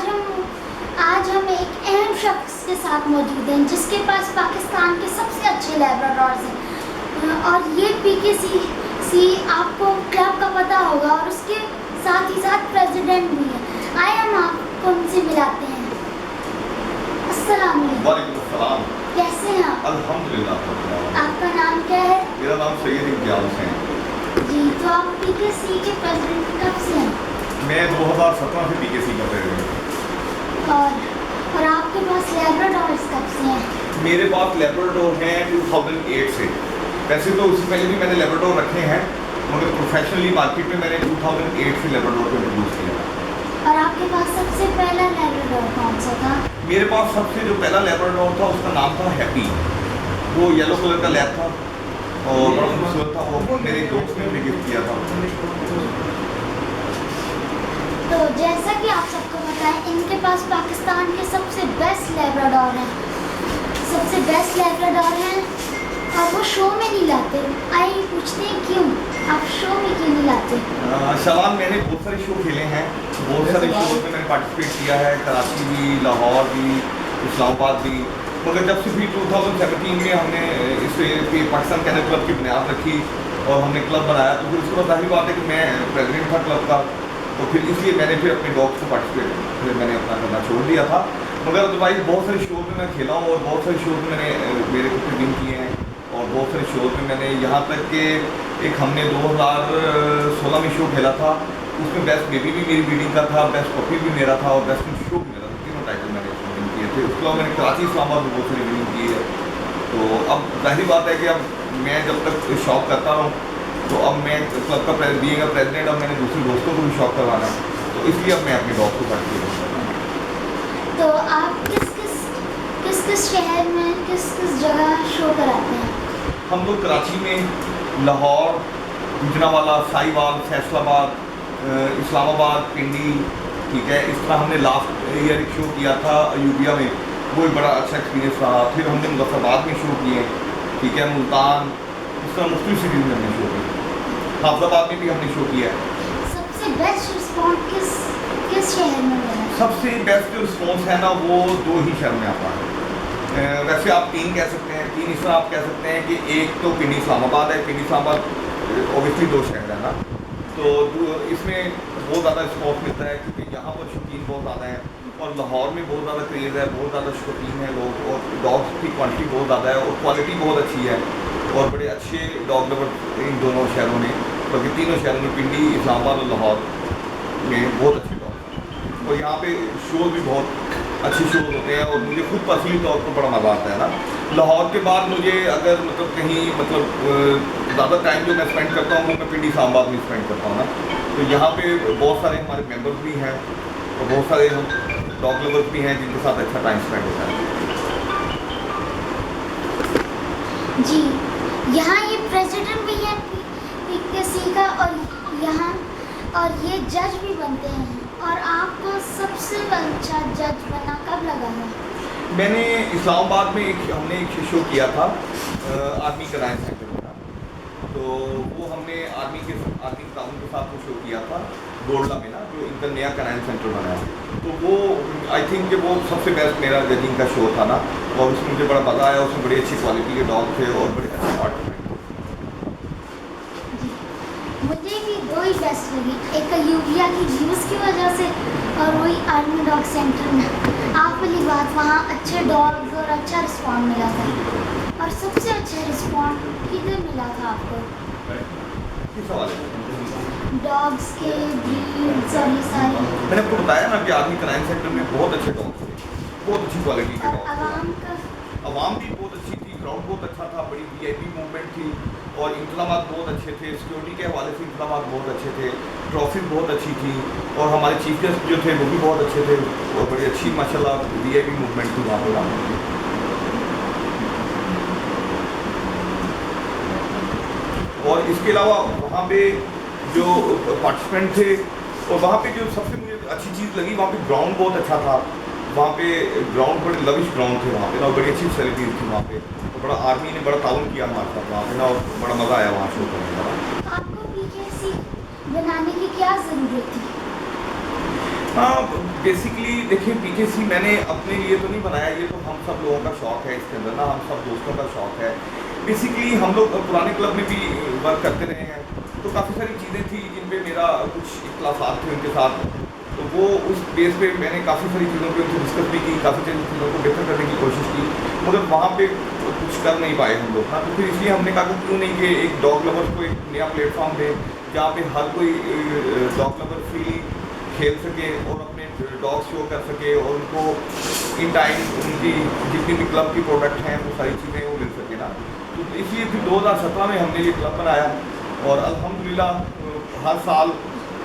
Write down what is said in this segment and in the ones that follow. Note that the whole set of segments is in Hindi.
आज हम एक अहम शख्स के साथ मौजूद हैं जिसके पास पाकिस्तान के सबसे अच्छे लैब्राडोर्स हैं और ये पीकेसी आपको क्लब का पता होगा और उसके साथ ही साथ प्रेसिडेंट भी हैं। आए हम आपको उनसे मिलाते हैं। अस्सलाम वालेकुम। कैसे हैं आप? अल्हम्दुलिल्लाह। आपका नाम क्या है? मेरा नाम सैयद इम्तियाज है। जी, तो आप पीकेसी के प्रेसिडेंट कब से हैं? मैं 2017 से पीकेसी का प्रेसिडेंट हूँ। और आपके पास लैब्राडोर्स कब से हैं? मेरे पास लैब्राडोर हैं 2008 से। वैसे तो उससे पहले भी मैंने लैब्राडोर रखे हैं, मगर प्रोफेशनली मार्केट में मैंने 2008 से लैब्राडोर को इंट्रोड्यूस किया। और आपके पास सबसे पहला लैब्राडोर कौन सा था? मेरे पास सबसे जो पहला लैब्राडोर था उसका नाम था हैप्पी। वो येलो कलर का लैब था और बड़ा खूबसूरत था। वो मेरे दोस्त ने मुझे गिफ्ट किया था। तो जैसा कि आप सबको पता है, इनके पास पाकिस्तान के सबसे बेस्ट लैब्राडोर हैं और वो शो में नहीं लाते। आइए पूछते हैं क्यों आप शो में क्यों नहीं लाते? शाबान, मैंने बहुत सारे शो खेले हैं, बहुत सारे शोज में मैंने पार्टिसिपेट किया है, कराची भी, लाहौर भी, इस्लामाबाद भी। मगर जब से भी 2017 में हमने इस पाकिस्तान कैनल क्लब की बुनियाद रखी और हमने क्लब बनाया, तो फिर उसके बाद जाहिर बात है कि मैं प्रेसिडेंट था क्लब का, तो फिर इसलिए मैंने फिर अपने डॉग्स को पार्टिसिपेट फिर मैंने अपना करना छोड़ दिया था। मगर अदरवाइज बहुत सारे शो में मैं खेला हूँ और बहुत सारे शो में मैंने मेरे को विन किए हैं और बहुत सारे शो में मैंने यहाँ तक कि एक हमने 2016 में शो खेला था, उसमें बेस्ट बेबी भी मेरी ब्रीडिंग का था, बेस्ट पपी भी मेरा था और बेस्ट शो भी मेरा था। तीनों टाइटल मैंने उसमें विन किए थे। उसके अलावा मैंने कराची इस्लामाबाद में बहुत सारी विनिंग की है। तो अब जाहिर बात है कि अब मैं जब तक शौक करता रहूँ, तो अब मैं क्लब का प्रेसिडेंट, अब मैंने दूसरे दोस्तों को भी शौक करवाना है, तो इसलिए अब मैं अपने डॉग को पार्टिसिपेट करता हूँ। तो आप किस शहर में किस जगह शो कराते हैं? हम लोग कराची में, लाहौर, गुजरांवाला, साहिवाल, फैसलाबाद, इस्लामाबाद, पिंडी, ठीक है। इस तरह हमने लास्ट ईयर एक शो किया था अयूबिया में, वो एक बड़ा अच्छा एक्सपीरियंस रहा। फिर हमने मुजफ्फराबाद में शो किए, ठीक है, मुल्तान, इस तरह मुख्तलिफ सिटीज़ में हमने शो किया। हाफिजाबाद में भी हमने शो किया है। सबसे बेस्ट रिस्पॉन्स किस शहर में मिला? सबसे बेस्ट जो रिस्पॉन्स है ना, वो 2 ही शहर में आता है। वैसे आप 3 कह सकते हैं, 3 इस तरह आप कह सकते हैं कि एक तो पिंडी इस्लामाबाद है। पिंडी इस्लामाबाद ओबियसली 2 शहर है ना, तो इसमें बहुत ज़्यादा रिस्पॉन्स मिलता है क्योंकि यहाँ पर शौकीन बहुत ज़्यादा है और लाहौर में बहुत ज़्यादा क्रेज़ है, बहुत ज़्यादा शौकीन है लोग और डॉग्स की क्वांटिटी बहुत ज़्यादा है और क्वालिटी बहुत अच्छी है और बड़े अच्छे डॉग लवर इन दोनों शहरों में, बल्कि तीनों शहरों में, पिंडी, इस्लामाबाद और लाहौर में बहुत अच्छे डॉग हैं। और यहाँ पे शोज़ भी बहुत अच्छे शोज़ होते हैं और मुझे खुद पर्सनली तौर पर बड़ा मज़ा आता है ना। लाहौर के बाद मुझे अगर कहीं ज़्यादा टाइम जो मैं स्पेंड करता हूँ वो मैं पिंडी इस्लामाबाद में स्पेंड करता हूँ ना। तो यहाँ पे बहुत सारे हमारे मेंबर्स भी हैं और बहुत सारे डॉग लवर्स भी हैं जिनके साथ अच्छा टाइम स्पेंड होता है। जी, यहाँ ये प्रेसिडेंट भी है पीकेसी का और ये जज भी बनते हैं। और आपको सबसे अच्छा जज बना कब लगा है? मैंने इस्लामाबाद में हमने एक शो किया था आर्मी कराइन सेंटर में, तो वो हमने आर्मी टाउन के साथ वो शो किया था गोल्डा में ना, जो इनका नया कराइन सेंटर बना है। तो वो आई थिंक कि वो सबसे बेस्ट मेरा जजिंग का शो था ना और उसमें मुझे बड़ा मज़ा आया। उसमें बड़ी अच्छी क्वालिटी के डॉग थे और बड़े अच्छे आर्ट थे। मुझे भी 2 ही बेस्ट लगी, एक यूबिया की व्यूज़ की वजह से और वही आर्मी डॉग सेंटर में। आप वाली बात, वहाँ अच्छे डॉग्स और अच्छा रिस्पॉन्ड मिला था। और सबसे अच्छा रिस्पॉन्ड किधर मिला था आपको? किस सवाल है? डॉग्स के ब्रीड्स और ये सारी। मैंने आपको बताया ना कि आर्मी कराइन सेंटर में बहुत अच्छे डॉग्स थे, बहुत अच्छी क्वालिटी के और डॉग्स। आवाम भी बहुत अच्छी थी, क्राउड बहुत अच्छा था, बड़ी वीआईपी मूवमेंट थी और इंतजामात बहुत अच्छे थे। सिक्योरिटी के हवाले से इंतजामात बहुत अच्छे थे, ट्रॉफी बहुत अच्छी थी और हमारे चीफ गेस्ट जो थे वो भी बहुत अच्छे थे और बड़ी अच्छी माशाल्लाह वीआईपी मूवमेंट थी वहाँ पर। और इसके अलावा वहाँ पे जो पार्टिसिपेंट थे और वहाँ पे जो सबसे मुझे अच्छी चीज़ लगी, वहाँ पे ग्राउंड बहुत अच्छा था। वहाँ पे ग्राउंड बड़े लविश ग्राउंड थे वहाँ पे ना, बड़ी अच्छी फैसिलिटीज थी वहाँ पे। तो बड़ा आर्मी ने बड़ा ताउन किया हमारे साथ वहाँ पे ना और बड़ा मज़ा आया वहाँ शो करने का। आपको पीकेसी बनाने की क्या ज़रूरत थी? हाँ, बेसिकली देखिए पीकेसी मैंने अपने लिए तो नहीं बनाया, ये तो हम सब लोगों का शौक है इसके अंदर ना, हम सब दोस्तों का शौक है। बेसिकली हम लोग पुराने क्लब में भी वर्क करते रहे हैं, तो काफ़ी सारी चीज़ें थी जिन पे मेरा कुछ इख्तिलाफ़ात थे उनके साथ, तो वो उस बेस पे मैंने काफ़ी सारी चीज़ों पे उनसे डिस्कस भी की, काफ़ी सारी चीज़ों को बेहतर करने की कोशिश की, मगर वहाँ पे कुछ कर नहीं पाए हम लोग। हाँ, तो फिर इसलिए हमने कहा कि क्यों नहीं कि एक डॉग लवर्स को एक नया प्लेटफॉर्म दे जहाँ पे हर कोई डॉग लवर फ्रीली खेल सके और अपने डॉग शो कर सके और उनको इन टाइम उनकी जितनी भी क्लब की प्रोडक्ट हैं वो सारी चीज़ें वो मिल सके ना। तो इसलिए फिर 2017 में हमने ये क्लब बनाया और अल्हम्दुलिल्लाह हर साल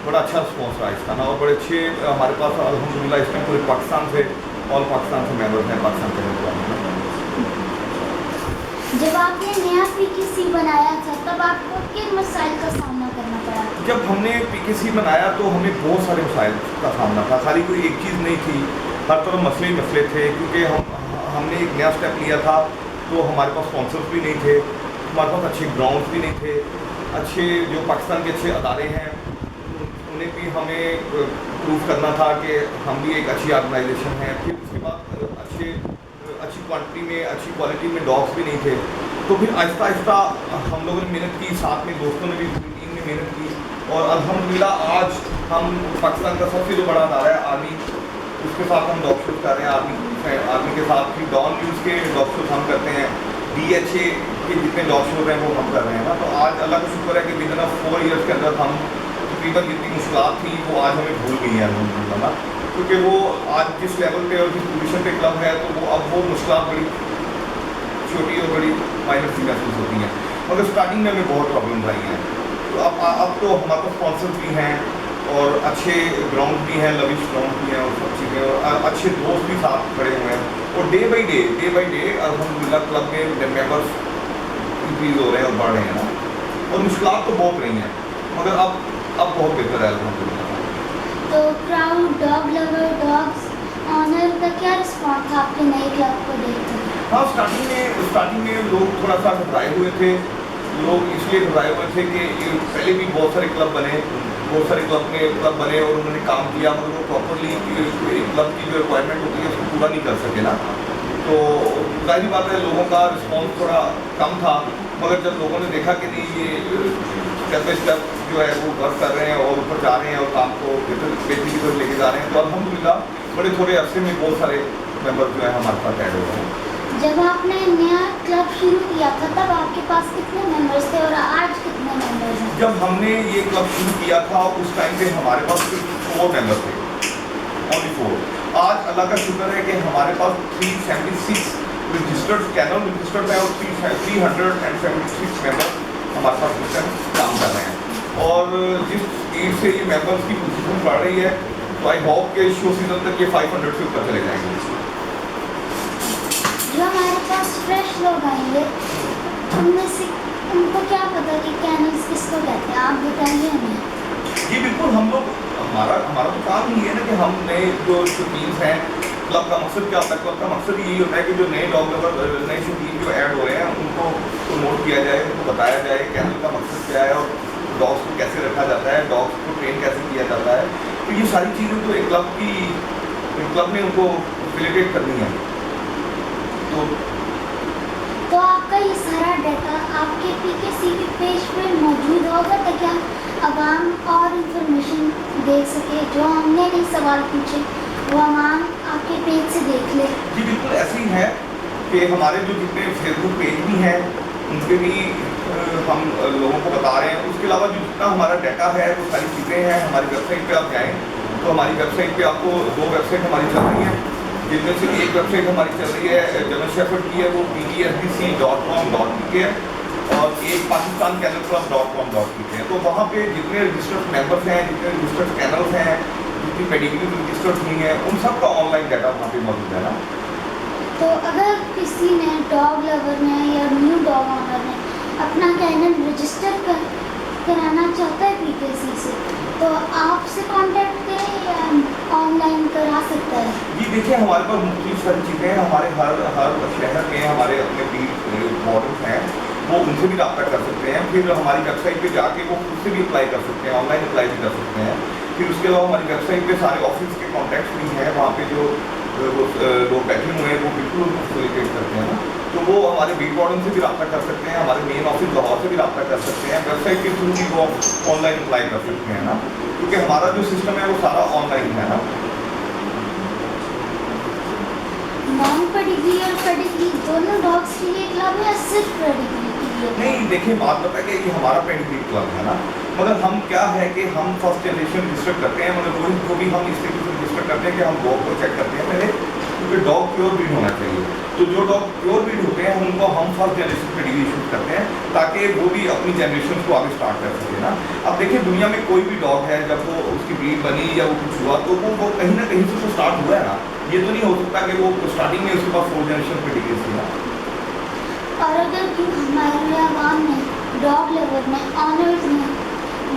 बड़ा अच्छा रिस्पॉन्स रहा इसका ना, और बड़े अच्छे हमारे पास अल्हम्दुलिल्लाह इसमें पूरे पाकिस्तान से ऑल पाकिस्तान से मेंबर्स हैं पाकिस्तान के अंदर। जब आपने नया पीकेसी बनाया था तब आपको किन मसाइल का सामना करना पड़ा? जब हमने पीकेसी बनाया तो हमें बहुत सारे मसाइल का सामना था, खाली कोई एक चीज़ नहीं थी, हर तरफ मसले ही मसले थे, क्योंकि हमने एक नया स्टेप लिया था तो हमारे पास स्पॉन्सर्स भी नहीं थे, हमारे पास अच्छे ग्राउंड्स भी नहीं थे, अच्छे जो पाकिस्तान के अच्छे अदारे हैं उन्हें भी हमें प्रूव करना था कि हम भी एक अच्छी ऑर्गेनाइजेशन है। फिर उसके बाद अच्छी क्वांटिटी में अच्छी क्वालिटी में डॉग्स भी नहीं थे, तो फिर आहिस्ता आहिस्ता हम लोगों ने मेहनत की, साथ में दोस्तों ने भी पूरी टीम ने मेहनत की, और अल्हम्दुलिल्लाह आज हम पाकिस्तान का सबसे जो बड़ा अदारा है आर्मी, उसके साथ हम डॉग शूट कर रहे हैं। आर्मी के साथ फिर डॉन न्यूज़ के डॉग शूट हम करते हैं, DHA के जितने डॉग शूट हैं वो हम कर रहे हैं ना। तो आज अल्लाह का शुक्र है कि विदिन 4 ईयर्स के अंदर हम तकरीबन जितनी मुश्किलात थी वो आज हमें भूल गई हैं अल्हम्दुलिल्लाह ना, क्योंकि वो आज जिस लेवल पे और जिस पोजीशन पे क्लब है तो वो अब वो मुश्किलात बड़ी छोटी और बड़ी माइनर सी महसूस होती हैं, मगर स्टार्टिंग में हमें बहुत प्रॉब्लम आई हैं। तो अब तो हमारे पास स्पॉन्सर्स भी हैं और अच्छे ग्राउंड भी हैं, लविश ग्राउंड भी हैं और सब चीज़ें, और अच्छे दोस्त भी साथ खड़े हुए हैं, और डे बाई डे अल्हम्दुलिल्लाह क्लब में मेंबर्स इंक्रीज़ हो रहे हैं और बढ़ रहे हैं ना, और मुश्किलात तो बहुत रही हैं, मगर अब बहुत बेहतर है अल्हम्दुलिल्लाह। तो crowd, dog lover, dogs owner का क्या रिस्पॉन्स था आपके नए क्लब को देखकर? हाँ, स्टार्टिंग में लोग थोड़ा सा घबराए हुए थे, लोग इसलिए घबराए हुए थे कि पहले भी बहुत सारे क्लब बने और उन्होंने काम किया, मगर वो प्रॉपरली क्लब की जो रिक्वायरमेंट होती है उसको पूरा नहीं कर सके ना। तो जाहिर बात है लोगों का रिस्पॉन्स थोड़ा कम था, मगर जब लोगों ने देखा कि नहीं ये स्टेप बाई स्टेप जो है वो वर्क कर रहे हैं और ऊपर जा रहे हैं और काम को बेहतरी की तरफ लेके जा रहे हैं, तो अल्हम्दुलिल्लाह बड़े थोड़े अरसे में बहुत सारे मेंबर जो है हमारे साथ ऐड हो गए हैं। जब आपने नया क्लब शुरू किया था तब आपके पास कितने मेंबर्स थे और आज कितने मेंबर्स हैं? जब हमने ये क्लब शुरू किया था उस टाइम पे हमारे पास सिर्फ 4 मेंबर थे, ओनली 4। आज अल्लाह का शुक्र है कि हमारे पास 376 रजिस्टर्ड कैनल रजिस्टर्ड है और 376 मेंबर हमारे पास मिलकर काम कर रहे हैं, और जिस स्पीड से ये मेंबर्स की पोजीशन बढ़ रही है तो आई होप के शो सीजन तक ये 500 से ऊपर चले जाएंगे। जो हमारे पास फ्रेश लोग आएंगे उनमें से उनको क्या पता कि कैनल्स किसको कहते हैं, आप बताइए हमें। जी बिल्कुल, हम लोग हमारा तो काम ही है ना कि हम नए जो टीम्स हैं, क्लब का मकसद क्या होता है, क्लब का मकसद यही होता है कि जो नए डॉग लवर नए शौकीन जो ऐड हो रहे हैं उनको प्रमोट किया जाए, उनको बताया जाए कैनल का मकसद क्या है और डॉग्स को कैसे रखा जाता है, डॉग्स को ट्रेन कैसे किया जाता है। तो ये सारी चीज़ें तो एक क्लब ने उनको फैसिलिटेट करनी है। तो आपका ये सारा डाटा आपके पीकेसी के पेज पर मौजूद होगा ताकि आवाम और इंफॉर्मेशन देख सके, जो हमने नहीं सवाल पूछे वो आवाम आपके पेज से देख ले। जी बिल्कुल ऐसे ही है कि हमारे जो जितने फेसबुक पेज भी हैं उन पर भी हम लोगों को बता रहे हैं। उसके अलावा जो जितना हमारा डाटा है वो सारी चीज़ें हैं हमारी वेबसाइट पे आप जाएं तो हमारी वेबसाइट पे आपको 2 वेबसाइट हमारी चल रही हैं, जिनमें से एक वेबसाइट हमारी चल रही है जर्मन शेफर्ड की है, वो ptsbc.com.pk है, और एक पाकिस्तान कैनल क्लब.com.pk है। तो वहाँ पे जितने रजिस्टर्ड मेंबर्स हैं, जितने रजिस्टर्ड कैनल्स हैं, जितनी पेडिग्री रजिस्टर्ड हुई हैं, उन सब का ऑनलाइन डाटा वहाँ पे मौजूद है ना। तो अगर किसी ने डॉग लवर ने या न्यू डॉग ऑनर ने अपना कैनल रजिस्टर कराना चाहता है पीकेसी से, तो आपसे कांटेक्ट करें या ऑनलाइन करा सकता है? जी देखिए, हमारे पास मुख्तलिफ सारी चीज़ें हैं, हमारे हर शहर में हमारे अपने बीट मॉडल्स हैं, वो उनसे भी रब्ता कर सकते हैं। फिर हमारी वेबसाइट पे जाके वो खुद से भी अप्लाई कर सकते हैं, ऑनलाइन अप्लाई भी कर सकते हैं। फिर उसके अलावा हमारी वेबसाइट पे सारे ऑफिस के कॉन्टैक्ट्स भी हैं, वहाँ पे जो लोग बैठे हुए हैं वो बिल्कुल उनको फैसिलिटेट करते हैं ना। तो वो हमारे बीट वार्डन से भी रब्ता कर सकते हैं, हमारे मेन ऑफिस लाहौर से भी रब्ता कर सकते हैं, वेबसाइट के थ्रू भी वो ऑनलाइन अप्लाई कर सकते हैं ना, क्योंकि हमारा जो सिस्टम है वो सारा ऑनलाइन है ना। नॉन पेडिग्री और पेडिग्री दोनों डॉग्स के लिए क्लब है या सिर्फ पेडिग्री के लिए? नहीं देखिए, बात पता है कि ये हमारा पेडिग्री क्लब है ना, मगर हम क्या है कि हम फर्स्ट जनरेशन रजिस्टर करते हैं, मतलब वही को भी हम इस तरीके से रजिस्टर करते हैं कि हम डॉग को चेक करते हैं पहले, क्योंकि डॉग प्योर ब्रीड होना चाहिए। तो जो डॉग प्योर ब्रीड होते हैं उनको हम फर्स्ट जनरेशन पेडिग्री इशू करते हैं, ताकि वो भी अपनी जनरेशन को आगे स्टार्ट कर सके ना। अब देखिए, दुनिया में कोई भी डॉग है, जब वो उसकी ब्रीड बनी या वो कुछ हुआ तो वो कहीं ना कहीं से तो स्टार्ट हुआ है ना। ये तो नहीं हो सकता कि वो स्टार्टिंग में उसके पास 4 जनरेशन पेडिग्री थी ना। और अगर हमारे आवाम में डॉग लवर में ऑनर्स में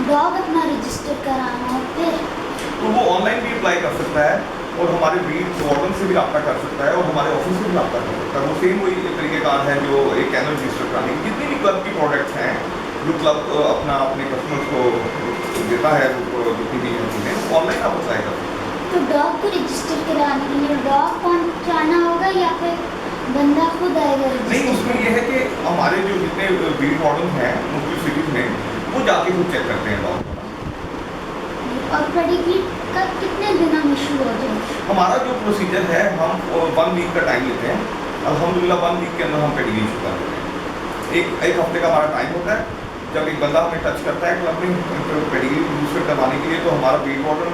डॉग अपना रजिस्टर कराना हो फिर तो वो ऑनलाइन भी अप्लाई कर सकता है, और हमारे बीट वार्डन से भी रब्ता कर सकता है, और हमारे ऑफिस से भी रब्ता कर सकता है। वो सेम वही तरीकेकार है जो एक कैनल रजिस्टर कराने की। जितनी भी क्लब की प्रोडक्ट्स हैं जो क्लब अपने कस्टमर्स को देता है, वो जितनी भी चीज़ें ऑनलाइन आप अप्लाई कर सकते हैं। तो डॉग को रजिस्टर कराने के लिए डॉग पहुंचाना होगा या फिर बंदा खुद आएगा नहीं, रजिस्टर? उसमें यह है कि हमारे जो जितने बीट वार्डन हैं मुख्तलिफ सिटीज़ में, वो जाके खुद चेक करते हैं डॉग को। और पेडिग्री का कितने दिनों में शुरू हो जाए? हमारा जो प्रोसीजर है, हम 1 वीक का टाइम लेते हैं। अल्हम्दुलिल्लाह 1 वीक के अंदर हम पेडिग्री इशू कर देते हैं। एक हफ्ते का हमारा टाइम होता है। जब एक बंदा हमें टच करता है क्लब में पेडिग्री रजिस्टर करवाने के लिए, तो हमारा बीट वार्डन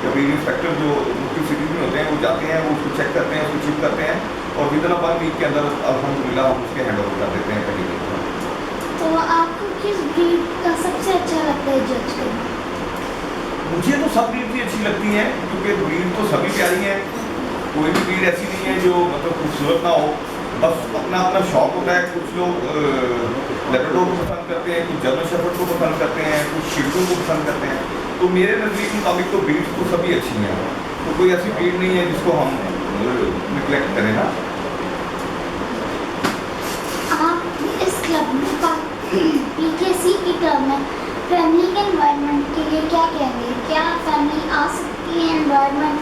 या बीट इंस्पेक्टर जो मुख्य सिटीज़ में होते हैं वो जाते हैं, वो उसको चेक करते हैं, उसको चेक करते हैं, और विदिन 1 वीक के अंदर अल्हम्दुलिल्लाह हम उसके हैंड ओवर कर देते हैं पेडिग्री को। तो आपको किस ब्रीड का सबसे अच्छा लगता है जज करना? मुझे तो सब ब्रीड ही अच्छी लगती हैं, क्योंकि ब्रीड तो सभी प्यारी हैं। कोई भी ब्रीड ऐसी नहीं है जो मतलब खूबसूरत ना हो, बस अपना अपना शौक होता है। कुछ लोग लेब्राडोर को पसंद करते हैं, कुछ जर्मन शेफर्ड को पसंद करते हैं, कुछ शिल्टू को पसंद करते हैं। तो मेरे नज़रिए के मुताबिक तो ब्रीड तो सभी अच्छी हैं, तो कोई ऐसी ब्रीड नहीं है जिसको हम निगलेक्ट करें ना। आप इस क्लब में पीकेसी की क्लब में फैमिली के एनवायरनमेंट के लिए क्या कहेंगे? क्या फैमिली आ सकती है? एनवायरनमेंट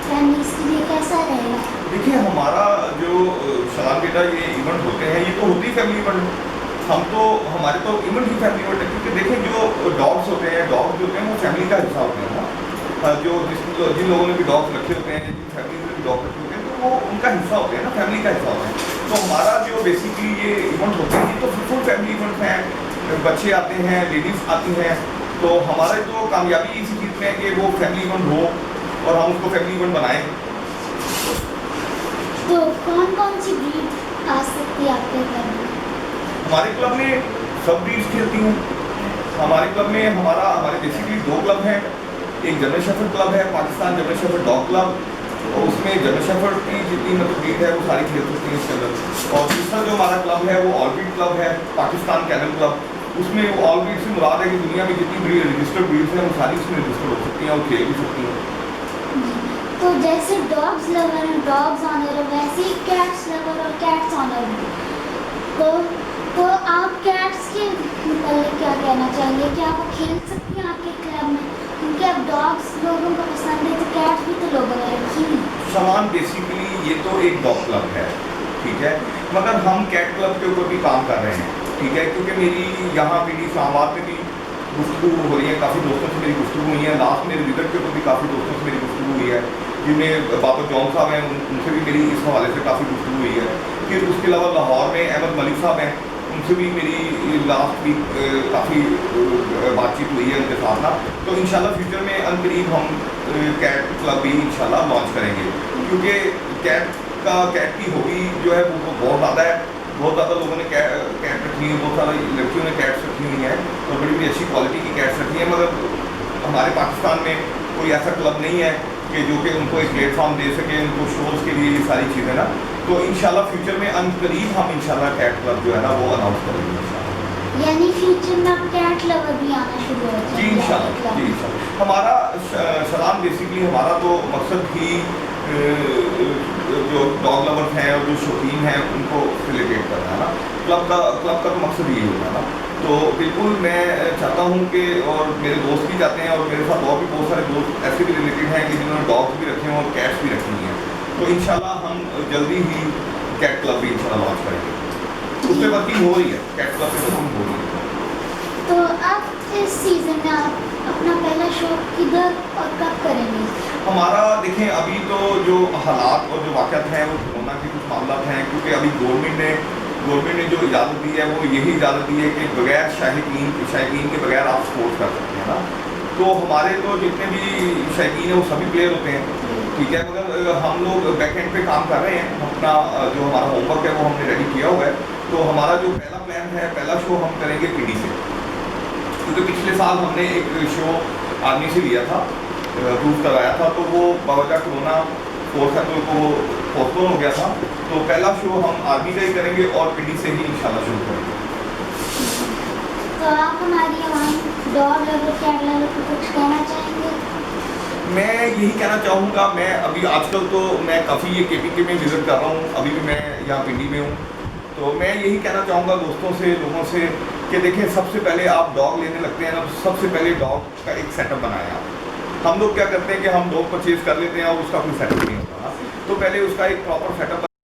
फैमिलीज के लिए कैसा रहेगा? देखिए, हमारा जो सलाम बेटा ये इवेंट होते हैं, ये तो होती फैमिली इवेंट। हमारे तो इवेंट ही फैमिली इवेंट है, क्योंकि देखिए जो डॉग्स होते हैं, डॉग्स जो होते हैं वो फैमिली का हिस्सा होते हैं ना। जिन लोगों ने भी डॉग्स रखे होते हैं, जिन फैमिली में भी डॉग रखे होते हैं, तो वो उनका हिस्सा होते हैं ना, फैमिली का हिस्सा होते हैं। तो हमारा जो बेसिकली ये इवेंट होते हैं, ये तो फुल फैमिली इवेंट हैं। बच्चे आते हैं, लेडीज़ आती हैं, तो हमारा तो कामयाबी इसी चीज़ में है कि वो फैमिली इवेंट हो और हम उसको फैमिली इवेंट बनाएं। तो कौन कौन सी ब्रीड आ सकती है आपके घर में? हमारे क्लब में सब ब्रीड्स खेलती हैं। हमारे क्लब में हमारे बेसिकली 2 क्लब हैं। एक जर्मन शेफर्ड क्लब है, Pakistan German shepherd dog club, और उसमें जर्मन शेफर्ड की जितनी मतलब ब्रीड है वो सारी खेल सकती हैं इसके अंदर। और तीसरा जो हमारा क्लब है वो ऑल ब्रीड क्लब है, पाकिस्तान कैनल क्लब। उसमें ऑल ब्रीड से मुराद है कि दुनिया में जितनी ब्रीड रजिस्टर्ड ब्रीड्स हैं वो सारी उसमें रजिस्टर्ड हो सकती हैं और खेल भी सकती हैं। तो जैसे डॉग्स लवर और डॉग्स ऑनर है, वैसे ही कैट्स लवर और कैट्स ऑनर है। तो आप कैट्स के मतलब क्या कहना चाहिए? क्या वो खेल सकती हैं आपके क्लब में? क्योंकि अब डॉग्स लोगों को पसंद है, तो कैट्स भी तो लोगों ने रखी हैं। सामान बेसिकली ये तो एक डॉग क्लब है, ठीक है, मगर हम कैट क्लब के ऊपर भी काम कर रहे हैं, ठीक है, क्योंकि मेरी यहाँ भी इस्लामाबाद में भी गुफ्तगू हो रही है, काफ़ी दोस्तों से मेरी गुफ्तगू हुई है। लास्ट मेरे रिजल्ट के ऊपर भी काफ़ी दोस्तों से मेरी गुफ्तगू हुई है, जिनमें बाबर जॉन साहब हैं, उनसे भी मेरी इस हवाले से काफ़ी गुफ्तगू हुई है। फिर उसके अलावा लाहौर में अहमद मलिक साहब हैं, उनसे भी मेरी लास्ट वीक काफ़ी बातचीत हुई है उनके साथ ना। तो इंशाल्लाह फ्यूचर में अनकरीब हम कैट क्लब भी इंशाल्लाह लॉन्च करेंगे, क्योंकि कैट की हॉबी जो है वो बहुत ज़्यादा है। बहुत ज़्यादा लोगों ने कैट रखी है, बहुत सारी लड़कियों ने कैट्स रखी हुई हैं और बड़ी बड़ी अच्छी क्वालिटी की कैट्स रखी हैं, मगर हमारे पाकिस्तान में कोई ऐसा क्लब नहीं है कि जो कि उनको एक प्लेटफॉर्म दे सके, उनको शोज़ के लिए ये सारी चीज़ें ना। तो इंशाल्लाह फ्यूचर में अनकरीब हम इंशाल्लाह कैट क्लब जो है ना वो अनाउंस करेंगे। यानी फ्यूचर में आप कैट लवर भी आना शुरू हो जी इंशाल्लाह, जी इंशाल्लाह। हमारा सलाम बेसिकली हमारा तो मकसद ही जो डॉग लवर्स हैं और जो शौकीन हैं उनको फैसिलिटेट करना है ना। क्लब का तो मकसद यही होता है ना। तो बिल्कुल मैं चाहता हूँ कि, और मेरे दोस्त भी चाहते हैं, और मेरे साथ और भी बहुत सारे दोस्त ऐसे भी रिलेटेड हैं कि जिन्होंने डॉग्स भी रखे हैं और कैट्स भी रखी हैं। तो इंशाल्लाह हम जल्दी ही कैट क्लब भी इंशाल्लाह लॉन्च करेंगे। उस पर वर्किंग हो रही है, कैट क्लब पे वर्किंग हो रही है। तो अब इस सीज़न में आप अपना पहला शो किधर और कब करेंगे? हमारा देखें, अभी तो जो हालात और जो वाक़यात हैं वो कोरोना के कुछ मामला हैं, क्योंकि अभी गवर्नमेंट ने जो इजाज़त दी है वो यही इजाज़त दी है कि बगैर शायकीन के बगैर आप स्पोर्ट्स कर सकते हैं ना। तो हमारे तो जितने भी शायकीन हैं वो सभी प्लेयर होते हैं, ठीक है, मगर हम लोग बैक एंड पे काम कर रहे हैं। अपना जो हमारा होमवर्क है वो हमने रेडी किया हुआ है। तो हमारा जो पहला प्लान है, पहला शो हम करेंगे पीडी से, क्योंकि पिछले साल हमने एक शो आर्मी से लिया था, अप्रूव करवाया था, तो वो बावजह कोरोना 4 फरवरी को पोस्टपोन हो गया था। तो पहला शो हम आर्मी का ही करेंगे और पीडी से ही इंशाल्लाह शुरू करेंगे। तो आप हमारी आवाम डॉग लवर कैट लवर को कुछ कहना चाहेंगे? मैं यही कहना चाहूँगा, मैं अभी आजकल तो मैं काफ़ी ये KPK में विज़िट कर रहा हूँ, अभी भी मैं यहाँ पिंडी में हूँ। तो मैं यही कहना चाहूँगा दोस्तों से, लोगों से, कि देखें, सबसे पहले आप डॉग लेने लगते हैं ना, सबसे पहले डॉग का एक सेटअप बनाएं आप। हम लोग क्या करते हैं कि हम डॉग परचेज़ कर लेते हैं और उसका कोई सेटअप नहीं होता ना। तो पहले उसका एक प्रॉपर सेटअप